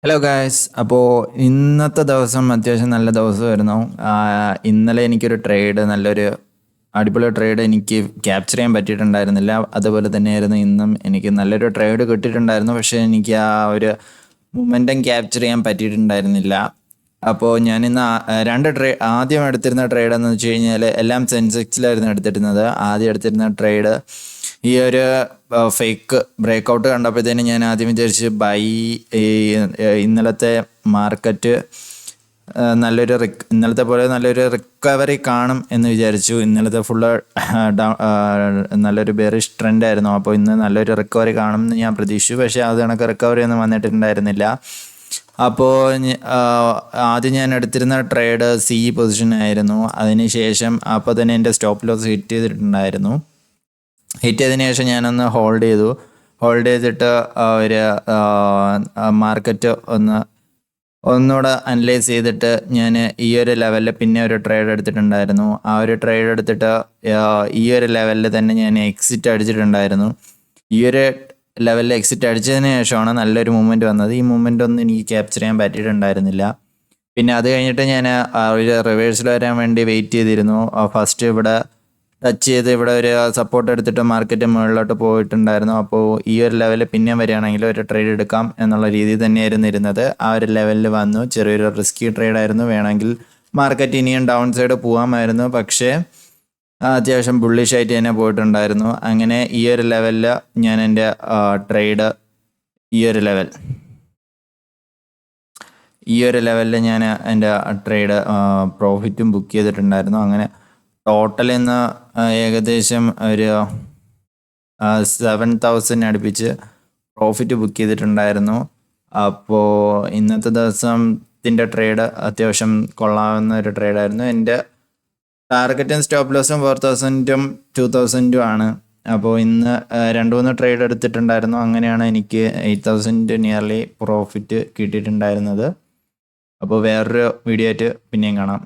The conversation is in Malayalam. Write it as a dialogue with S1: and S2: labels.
S1: Hello guys. അപ്പോൾ ഇന്നത്തെ ദിവസം അത്യാവശ്യം നല്ല ദിവസമായിരുന്നു. ഇന്നലെ എനിക്കൊരു ട്രേഡ്, നല്ലൊരു അടിപൊളി ട്രേഡ് എനിക്ക് ക്യാപ്ചർ ചെയ്യാൻ പറ്റിയിട്ടുണ്ടായിരുന്നില്ല. അതുപോലെ തന്നെയായിരുന്നു ഇന്നും എനിക്ക് നല്ലൊരു ട്രേഡ് കിട്ടിയിട്ടുണ്ടായിരുന്നു. പക്ഷേ എനിക്ക് ആ ഒരു മൊമെൻറ്റം ക്യാപ്ചർ ചെയ്യാൻ പറ്റിയിട്ടുണ്ടായിരുന്നില്ല. അപ്പോൾ ഞാനിന്ന് ആദ്യം എടുത്തിരുന്ന ട്രേഡ് എന്ന് വെച്ച് കഴിഞ്ഞാൽ എല്ലാം സെൻസെക്സിലായിരുന്നു എടുത്തിരുന്നത്. ആദ്യം എടുത്തിരുന്ന ട്രേഡ് ഈ ഒരു ഫേക്ക് ബ്രേക്കൗട്ട് കണ്ടപ്പോഴത്തേനും ഞാൻ ആദ്യം വിചാരിച്ച് ഇന്നലത്തെ മാർക്കറ്റ് ഇന്നലത്തെ പോലെ നല്ലൊരു റിക്കവറി കാണും എന്ന് വിചാരിച്ചു. ഇന്നലത്തെ ഫുള്ള് നല്ലൊരു ബെറിഷ് ട്രെൻഡ് ആയിരുന്നു. അപ്പോൾ ഇന്ന് നല്ലൊരു റിക്കവറി കാണും എന്ന് ഞാൻ പ്രതീക്ഷിച്ചു. പക്ഷേ അത് കണക്ക് റിക്കവറി ഒന്നും വന്നിട്ടുണ്ടായിരുന്നില്ല. അപ്പോൾ ആദ്യം ഞാൻ എടുത്തിരുന്ന ട്രേഡ് സി പൊസിഷൻ ആയിരുന്നു. അതിനുശേഷം അപ്പോൾ തന്നെ എൻ്റെ സ്റ്റോപ്പ് ലോസ് ഹിറ്റ് ചെയ്തിട്ടുണ്ടായിരുന്നു. ഹിറ്റ് ചെയ്തതിന് ശേഷം ഞാനൊന്ന് ഹോൾഡ് ചെയ്തിട്ട് ഒരു മാർക്കറ്റ് ഒന്നുകൂടെ അനലൈസ് ചെയ്തിട്ട് ഞാൻ ഈ ഒരു ലെവലിൽ പിന്നെ ഒരു ട്രേഡ് എടുത്തിട്ടുണ്ടായിരുന്നു. ആ ഒരു ട്രേഡ് എടുത്തിട്ട് ഈ ഒരു ലെവലിൽ തന്നെ ഞാൻ എക്സിറ്റ് അടിച്ചിട്ടുണ്ടായിരുന്നു. ഈ ഒരു ലെവലിൽ എക്സിറ്റ് അടിച്ചതിന് ശേഷമാണ് നല്ലൊരു മൂവ്മെൻറ്റ് വന്നത്. ഈ മൂവ്മെൻ്റ് ഒന്നും എനിക്ക് ക്യാപ്ചർ ചെയ്യാൻ പറ്റിയിട്ടുണ്ടായിരുന്നില്ല. പിന്നെ അത് കഴിഞ്ഞിട്ട് ഞാൻ ഒരു റിവേഴ്സിൽ വരാൻ വേണ്ടി വെയിറ്റ് ചെയ്തിരുന്നു. ഫസ്റ്റ് ഇവിടെ ടച്ച് ചെയ്ത് ഇവിടെ ഒരു സപ്പോർട്ട് എടുത്തിട്ട് മാർക്കറ്റ് മുകളിലോട്ട് പോയിട്ടുണ്ടായിരുന്നു. അപ്പോൾ ഈ ഒരു ലെവലിൽ പിന്നെ വരികയാണെങ്കിൽ ഒരു ട്രേഡ് എടുക്കാം എന്നുള്ള രീതിയിൽ തന്നെയായിരുന്നു ഇരുന്നത്. ആ ഒരു ലെവലിൽ വന്നു. ചെറിയൊരു റിസ്കി ട്രേഡായിരുന്നു. വേണമെങ്കിൽ മാർക്കറ്റ് ഇനിയും ഡൗൺ സൈഡ് പോകാമായിരുന്നു. പക്ഷേ അത്യാവശ്യം ബുള്ളിഷായിട്ട് തന്നെ പോയിട്ടുണ്ടായിരുന്നു. അങ്ങനെ ഈ ഒരു ലെവലിൽ ഞാൻ എൻ്റെ ട്രേഡ് ഈ ഒരു ലെവലിൽ ഞാൻ എൻ്റെ ട്രേഡ് പ്രോഫിറ്റും ബുക്ക് ചെയ്തിട്ടുണ്ടായിരുന്നു. അങ്ങനെ ടോട്ടൽ ഇന്ന് ഏകദേശം ഒരു 7,000 അടുപ്പിച്ച് പ്രോഫിറ്റ് ബുക്ക് ചെയ്തിട്ടുണ്ടായിരുന്നു. അപ്പോൾ ഇന്നത്തെ ദിവസത്തിൻ്റെ ട്രേഡ് അത്യാവശ്യം കൊള്ളാവുന്ന ഒരു ട്രേഡായിരുന്നു. എൻ്റെ ടാർഗറ്റും സ്റ്റോപ്പ് ലോസും 4,000-ഉം 2,000-ഉം ആണ്. അപ്പോൾ ഇന്ന് 2-3 ട്രേഡ് എടുത്തിട്ടുണ്ടായിരുന്നു. അങ്ങനെയാണ് എനിക്ക് 8,000 നിയർലി പ്രോഫിറ്റ് കിട്ടിയിട്ടുണ്ടായിരുന്നത്. അപ്പോൾ വേറൊരു വീഡിയോ ആയിട്ട് പിന്നെയും കാണാം.